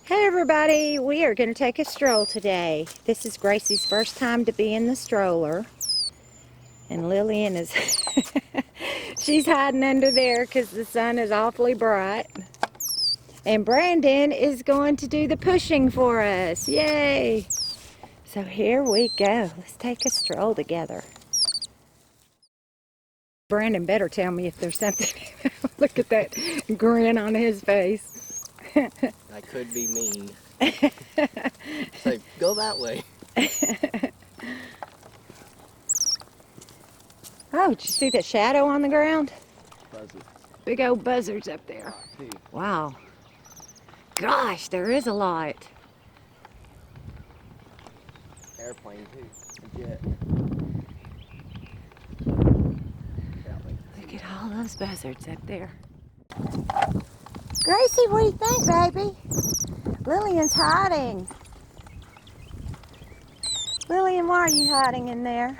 Hey everybody, we are going to take a stroll today. This is Gracie's first time to be in the stroller. And Lillian is, she's hiding under there because the sun is awfully bright. And Brandon is going to do the pushing for us. Yay! So here we go. Let's take a stroll together. Brandon better tell me if there's something. Look at that grin on his face. I could be mean. So go that way. Oh, did you see the shadow on the ground? Buzzard. Big old buzzards up there. Wow. Gosh, there is a lot. Airplane too. A jet. Look at all those buzzards up there. Gracie, what do you think, baby? Lillian's hiding. Lillian, why are you hiding in there?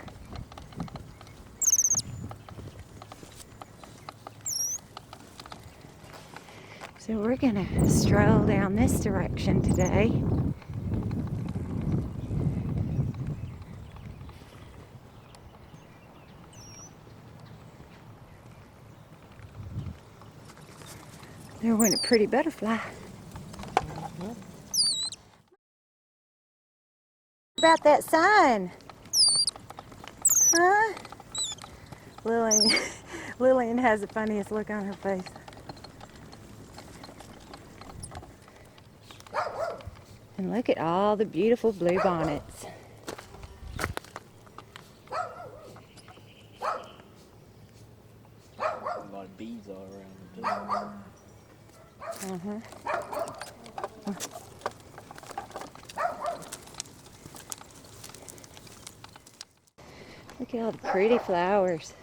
So we're gonna stroll down this direction today. There went a pretty butterfly. About that sign, huh? Lillian has the funniest look on her face. And look at all the beautiful blue bonnets. A lot of bees all around too. Look at all the pretty flowers.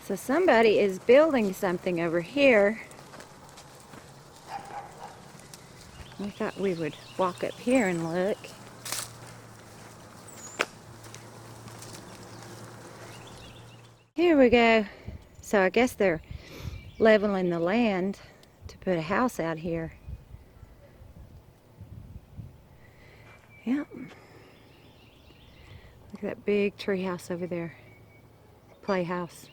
So somebody is building something over here. We thought we would walk up here and look. Here we go. So I guess they're leveling the land to put a house out here. Yep. Look at that big tree house over there. Playhouse.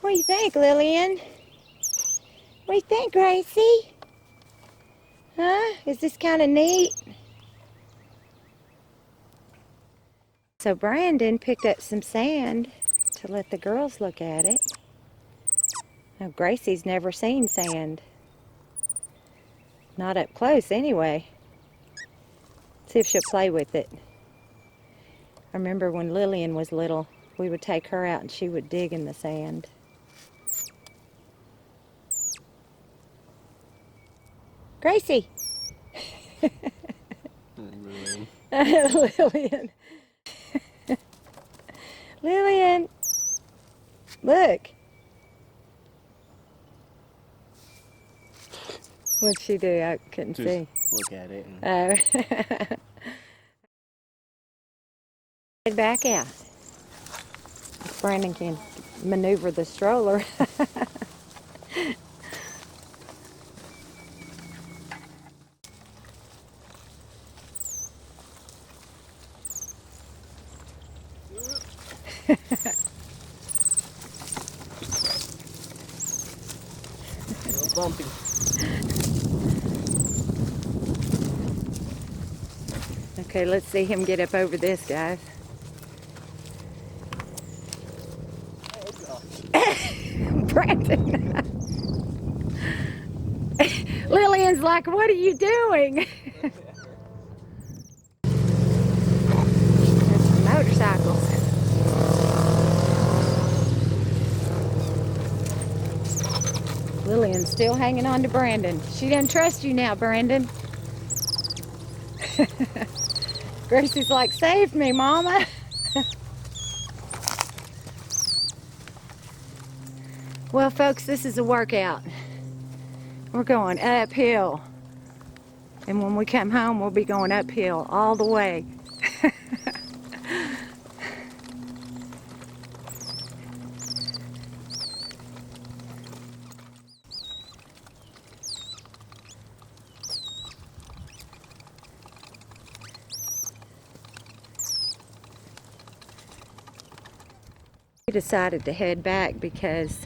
What do you think, Lillian? What do you think, Gracie? Huh? Is this kind of neat? So Brandon picked up some sand to let the girls look at it. Now Gracie's never seen sand. Not up close anyway. See if she'll play with it. I remember when Lillian was little, we would take her out and she would dig in the sand. Gracie! Lillian. Lillian! Look! What'd she do? I couldn't see. Look at it. And... Head back out. Brandon can maneuver the stroller. bumpy. Okay, let's see him get up over this, guys. Brandon. Lillian's like, what are you doing? There's some motorcycles. Lillian's still hanging on to Brandon. She doesn't trust you now, Brandon. Gracie's like, save me, Mama. Well, folks, this is a workout. We're going uphill. And when we come home, we'll be going uphill all the way. We decided to head back because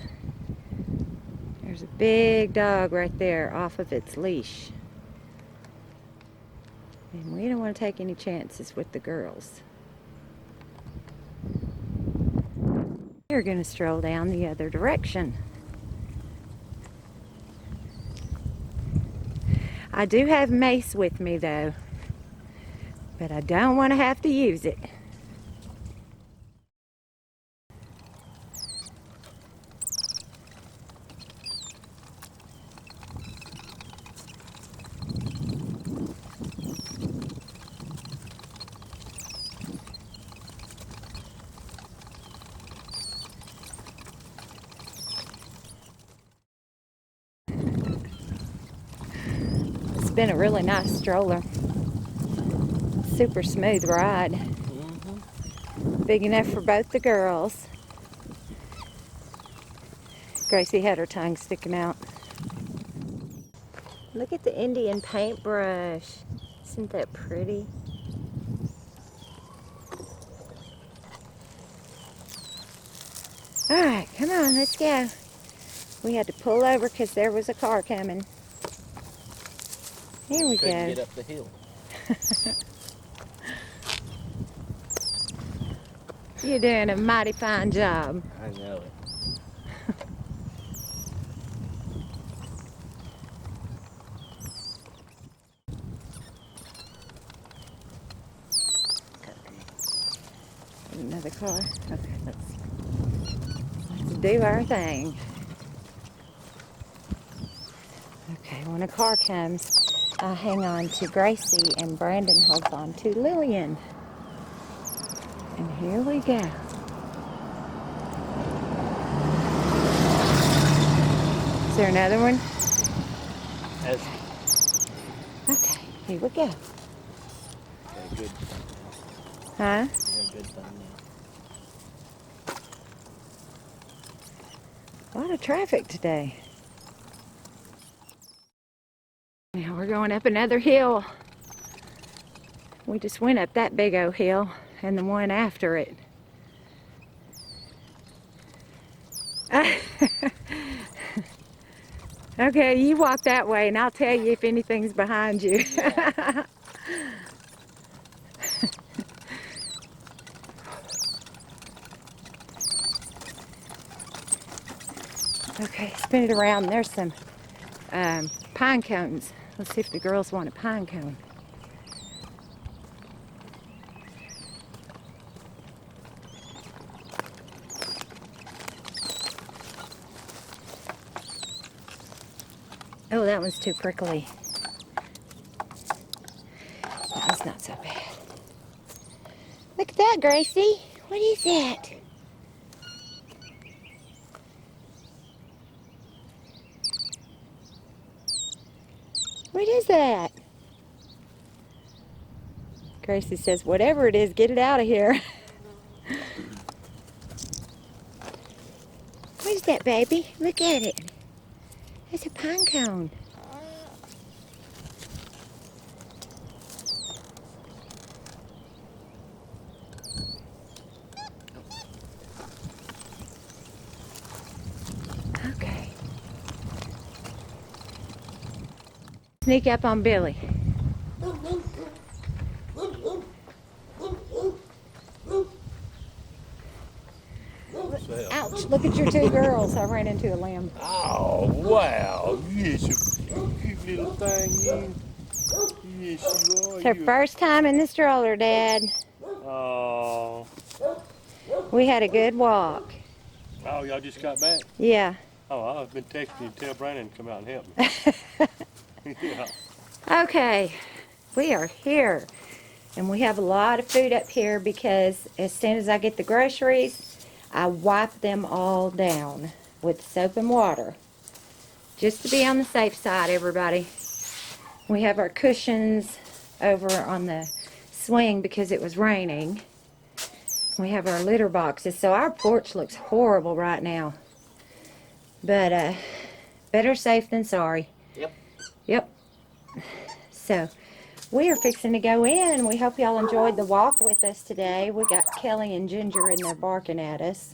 there's a big dog right there off of its leash. And we don't want to take any chances with the girls. We're going to stroll down the other direction. I do have mace with me though, but I don't want to have to use it. It's been a really nice stroller. Super smooth ride. Big enough for both the girls. Gracie had her tongue sticking out. Look at the Indian paintbrush. Isn't that pretty? Alright, come on, let's go. We had to pull over because there was a car coming. Here we Couldn't go. get up the hill. You're doing a mighty fine job. I know it. Another car. Okay, let's do our thing. Okay, when a car comes, I hang on to Gracie and Brandon holds on to Lillian. And here we go. Is there another one? Okay, here we go. Okay, good. Huh? Yeah, good thumbnail. A lot of traffic today. Now we're going up another hill. We just went up that big old hill and the one after it. Okay, you walk that way and I'll tell you if anything's behind you. Yeah. Okay, spin it around. There's some pine cones. Let's see if the girls want a pine cone. Oh, that one's too prickly. That one's not so bad. Look at that, Gracie. What is that? What is that? Gracie says, whatever it is, get it out of here. What is that, baby? Look at it. It's a pine cone. Okay. Sneak up on Billy. Ouch, look at your two girls. I ran into a limb. Oh, wow. Yes, you cute little thing, you. Yes, you are. It's her first time in the stroller, Dad. Oh. We had a good walk. Oh, y'all just got back? Yeah. Oh, I've been texting you to tell Brandon to come out and help me. Yeah. Okay, we are here. And we have a lot of food up here because as soon as I get the groceries, I wipe them all down with soap and water. Just to be on the safe side, everybody. We have our cushions over on the swing because it was raining. We have our litter boxes. So our porch looks horrible right now. But better safe than sorry. Yep. Yep. So we are fixing to go in. We hope y'all enjoyed the walk with us today. We got Kelly and Ginger in there barking at us.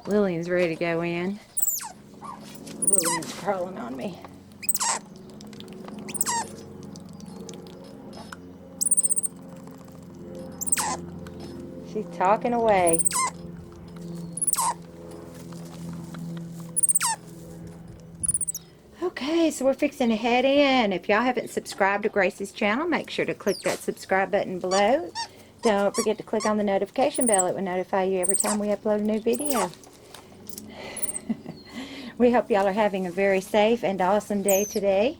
Lillian's ready to go in. Lillian's crawling on me. She's talking away. Okay, so we're fixing to head in. If y'all haven't subscribed to Gracie's channel, make sure to click that subscribe button below. Don't forget to click on the notification bell. It will notify you every time we upload a new video. We hope y'all are having a very safe and awesome day today.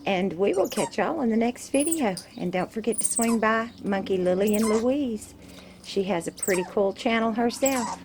And we will catch y'all in the next video. And don't forget to swing by Monkey Lillian Louise. She has a pretty cool channel herself.